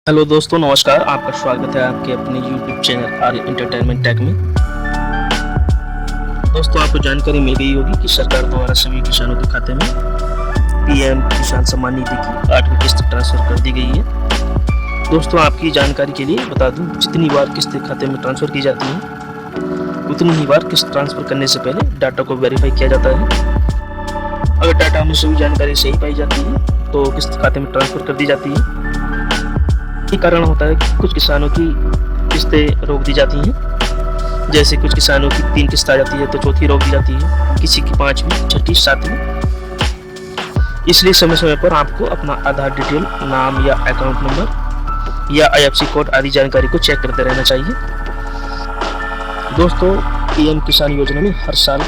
Hello दोस्तों, नमस्कार। आपका स्वागत है आपके अपने यूट्यूब चैनल आर्य एंटरटेनमेंट टेक में। दोस्तों, आपको जानकारी मिल गई होगी कि सरकार द्वारा सभी किसानों के खाते में पीएम किसान सम्मान निधि की 8वीं किस्त ट्रांसफर कर दी गई है। दोस्तों, आपकी जानकारी के लिए बता दूं, जितनी बार किस्त खाते में ट्रांसफर की जाती है उतनी ही बार किस्त ट्रांसफर करने से पहले डाटा को वेरीफाई किया जाता है। अगर डाटा में सभी जानकारी सही पाई जाती है तो किस्त खाते में ट्रांसफर कर दी जाती है। यही कारण होता है कि कुछ किसानों की किस्तें रोक दी जाती हैं। जैसे कुछ किसानों की 3 किस्त आ जाती है तो चौथी रोक दी जाती है, किसी की 5वीं, 6ठी, 7वीं। इसलिए समय समय पर आपको अपना आधार डिटेल, नाम या अकाउंट नंबर या आईएफएससी कोड आदि जानकारी को चेक करते रहना चाहिए। दोस्तों, पीएम किसान योजना में हर साल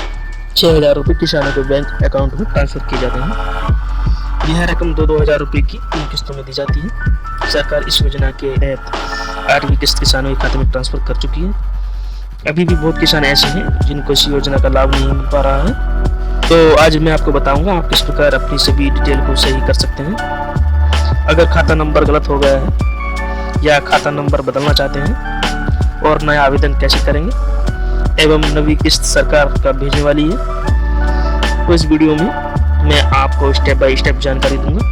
6,000 रुपये किसानों के बैंक अकाउंट में ट्रांसफर किए जाते हैं। यह रकम 2-2 हज़ार रुपये की 3 किस्तों में दी जाती है। सरकार इस योजना के तहत 8वीं किस्त किसानों के खाते में ट्रांसफर कर चुकी है। अभी भी बहुत किसान ऐसे हैं जिनको इस योजना का लाभ नहीं मिल पा रहा है। तो आज मैं आपको बताऊंगा आप किस प्रकार अपनी सभी डिटेल को सही कर सकते हैं। अगर खाता नंबर गलत हो गया है या खाता नंबर बदलना चाहते हैं और नया आवेदन कैसे करेंगे एवं नवी किस्त सरकार का भेजने वाली है, तो इस वीडियो में मैं आपको स्टेप बाय स्टेप जानकारी दूंगा।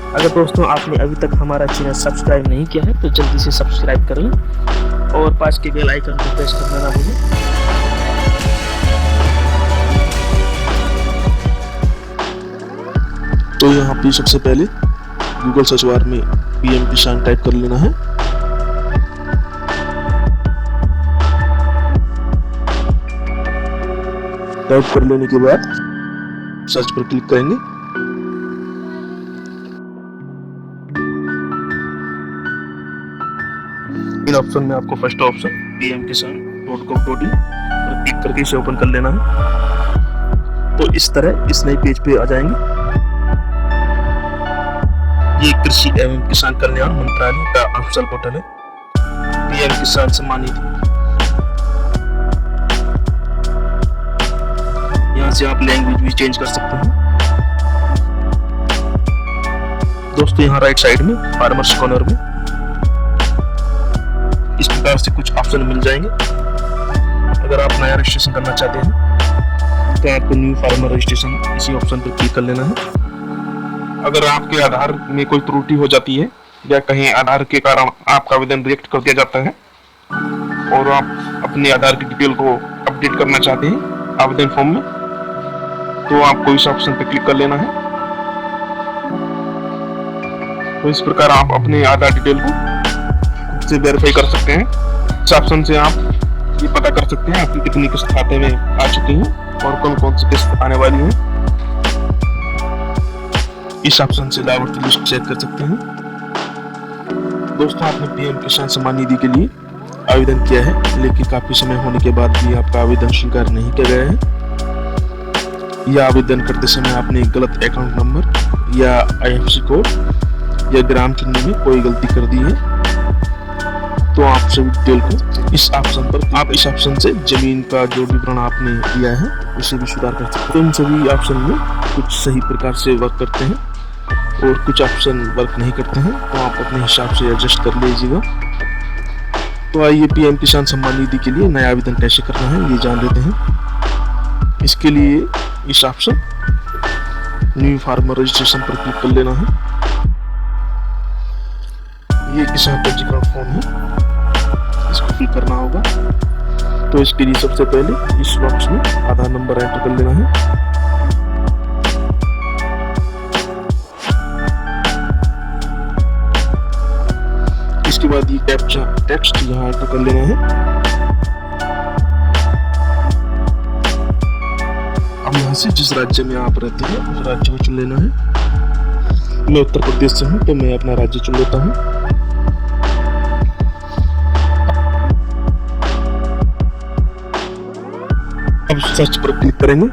अगर दोस्तों आपने अभी तक हमारा चैनल सब्सक्राइब नहीं किया है तो जल्दी से सब्सक्राइब कर लें और पास के बेल आइकन को प्रेस करना ना भूलें। तो यहाँ पे सबसे पहले गूगल सर्च बार में पीएम किसान टाइप कर लेना है। टाइप कर लेने के बाद सर्च पर क्लिक करेंगे। इन ऑप्शन में आपको फर्स्ट ऑप्शन pmkisan.gov.in पर क्लिक करके इसे ओपन कर लेना है। तो इस तरह इस नए पेज पे आ जाएंगे। ये कृषि एवं किसान कल्याण मंत्रालय का ऑफिशियल पोर्टल है, पीएम किसान सम्मान निधि। यहाँ से आप लैंग्वेज भी चेंज कर सकते हैं। दोस्तों, यहाँ राइट साइड में फार्मर्स कॉर्नर में इस प्रकार से कुछ ऑप्शन मिल जाएंगे। अगर आप नया रजिस्ट्रेशन करना चाहते हैं तो आपको न्यू फार्मर रजिस्ट्रेशन इसी ऑप्शन पर क्लिक कर लेना है। अगर आपके आधार में कोई त्रुटि हो जाती है या कहीं आधार के कारण आपका आवेदन रिजेक्ट कर दिया जाता है और आप अपने आधार की डिटेल को अपडेट करना चाहते हैं आवेदन फॉर्म में, तो आपको इस ऑप्शन पर क्लिक कर लेना है। तो इस प्रकार आप अपने आधार डिटेल को खुद से वेरीफाई कर सकते हैं। इस ऑप्शन से आप ये पता कर सकते हैं आपकी कितनी किस्त खाते में आ चुकी है और कौन कौन सी किस्त आने वाली है। इस ऑप्शन से लाभार्थी लिस्ट चेक कर सकते हैं। दोस्तों, आपने पीएम किसान सम्मान निधि के लिए आवेदन किया है लेकिन काफी समय होने के बाद भी आपका आवेदन स्वीकार नहीं किया गया है या आवेदन करते समय आपने गलत अकाउंट नंबर या आईएफएससी कोड या ग्राम चिन्ह में कोई गलती कर दी है, तो आप सभी डिटेल को इस ऑप्शन पर आप इस ऑप्शन से जमीन का जो विवरण आपने दिया है उसे भी सुधार कर सकते हैं। तो इन सभी ऑप्शन में कुछ सही प्रकार से वर्क करते हैं और कुछ ऑप्शन वर्क नहीं करते हैं, तो आप अपने हिसाब से एडजस्ट कर लीजिएगा। तो आइए पीएम किसान सम्मान निधि के लिए नया आवेदन कैसे करना है ये जान लेते हैं। इसके लिए इस ऑप्शन न्यू फार्मर रजिस्ट्रेशन पर क्लिक कर लेना है। ये किसान पंजीकरण फॉर्म है, इसको फिल करना होगा। तो इसके लिए सबसे पहले इस बॉक्स में आधार नंबर एंटर कर लेना है। इसके बाद ये कैप्चा टेक्स्ट यहाँ एंटर कर लेना है। अब यहाँ से जिस राज्य में आप रहते हैं उस राज्य को चुन लेना है। मैं उत्तर प्रदेश से हूँ तो मैं अपना राज्य चुन लेता हूँ। अब सर्च पर क्लिक करेंगे।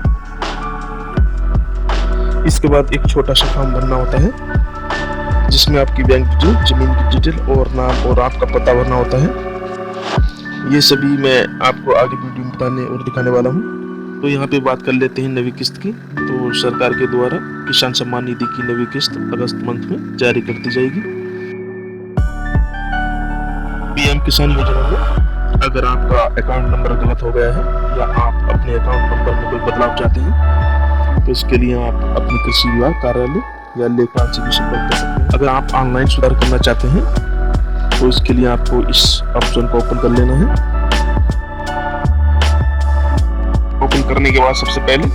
इसके बाद एक छोटा सा फॉर्म भरना होता है जिसमें आपकी बैंक डिटेल, जमीन की डिटेल और नाम और आपका पता भरना होता है। ये सभी मैं आपको आगे वीडियो में बताने और दिखाने वाला हूँ। तो यहाँ पे बात कर लेते हैं नवी किस्त की। तो सरकार के द्वारा किसान सम्मान निधि की नवी किस्त अगस्त मंथ में जारी कर दी जाएगी। पीएम किसान योजना में अगर आपका अकाउंट नंबर गलत हो गया है या आप अपने अकाउंट नंबर में कोई बदलाव चाहते हैं तो इसके लिए आप अपने कृषि विभाग कार्यालय या लेखपाल से भी संपर्क कर सकते हैं। अगर आप ऑनलाइन सुधार करना चाहते हैं तो इसके लिए आपको इस ऑप्शन को ओपन कर लेना है। ओपन करने के बाद सबसे पहले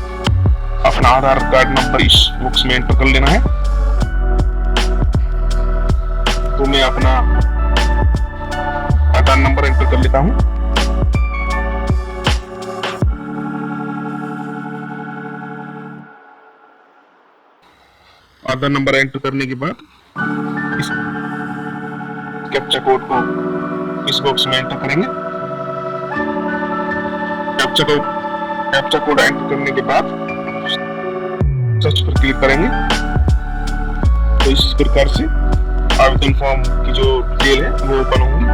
अपना आधार कार्ड नंबर इस बॉक्स में एंटर कर लेना है। तो मैं अपना आधार नंबर एंटर कर लेता हूं। आधार नंबर एंटर करने के बाद इस कैप्चा कोड को इस बॉक्स में एंटर करेंगे। कैप्चा कोड एंटर करने के बाद सर्च पर क्लिक करेंगे। तो इस प्रकार से आवेदन फॉर्म की जो डिटेल है वो ओपन होगी।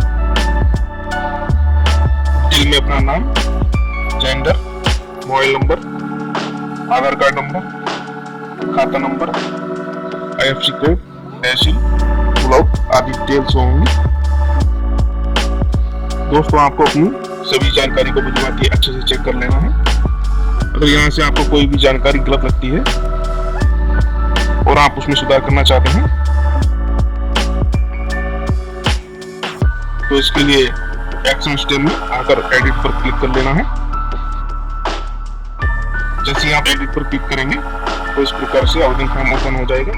डिटेल में अपना नाम, जेंडर, मोबाइल नंबर, आधार कार्ड नंबर, खाता नंबर, IFSC कोड, तहसील, ब्लॉक आदि डिटेल्स होंगी। दोस्तों आपको अपनी सभी जानकारी को भिजवा के अच्छे से चेक कर लेना है। अगर यहाँ से आपको कोई भी जानकारी गलत लगती है और आप उसमें सुधार करना चाहते हैं तो इसके लिए एक्शन स्टेप में आकर एडिट पर क्लिक कर लेना है। जैसे ही आप एडिट पर क्लिक करेंगे तो इस प्रकार से आवेदन फॉर्म ओपन हो जाएगा।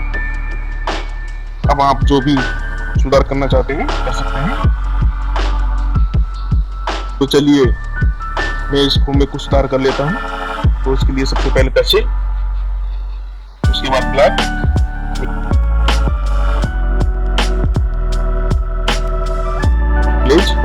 अब आप जो भी सुधार करना चाहते हैं कर सकते हैं। तो चलिए मैं इस फॉर्म में कुछ सुधार कर लेता हूं। तो इसके लिए सबसे पहले तहसील, उसके बाद block, village,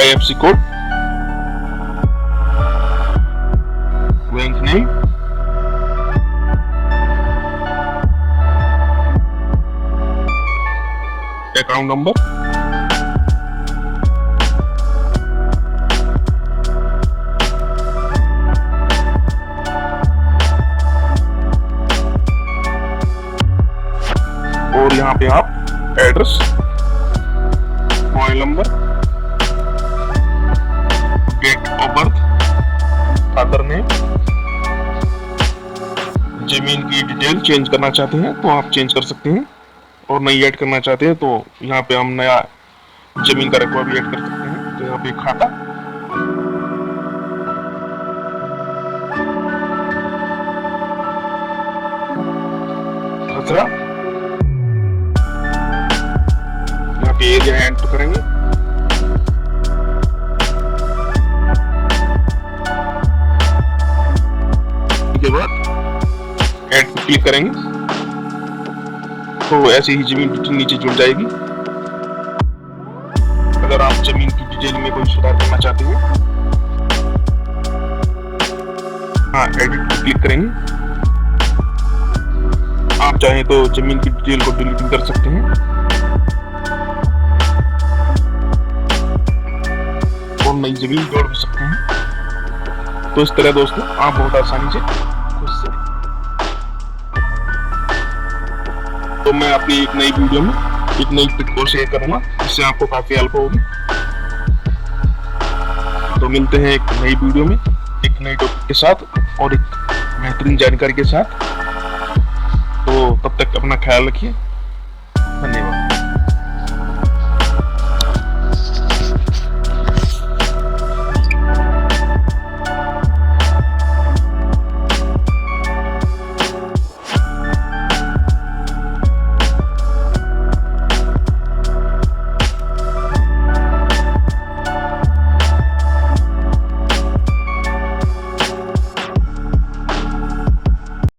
IFSC code, bank name, account number, और यहाँ पे आप address, mobile number, date of birth, father name, जमीन की डिटेल चेंज करना चाहते हैं तो आप चेंज कर सकते हैं और नई ऐड करना चाहते हैं तो यहाँ पे हम नया जमीन का रकबा भी ऐड कर सकते हैं। तो यहाँ पे खाता, खसरा, यहाँ पे एरिया एंटर करेंगे। के बाद ऐड पर क्लिक करेंगे तो ऐसे ही जमीन डिटेल नीचे जुड़ जाएगी। अगर आप जमीन की डिटेल में कोई सुधार करना चाहते हैं, हाँ एडिट पर क्लिक करेंगे। आप चाहें तो जमीन की डिटेल को डिलीट कर सकते हैं और नई जमीन जोड़ भी सकते हैं। तो इस तरह दोस्तों आप बहुत आसानी से खुद से। तो मैं अपनी एक नई वीडियो में एक नई ट्रिक को शेयर करूंगा जिससे आपको काफी हेल्प होगी। तो मिलते हैं एक नई वीडियो में एक नई टॉपिक के साथ और एक बेहतरीन जानकारी के साथ। तो तब तक अपना ख्याल रखिए।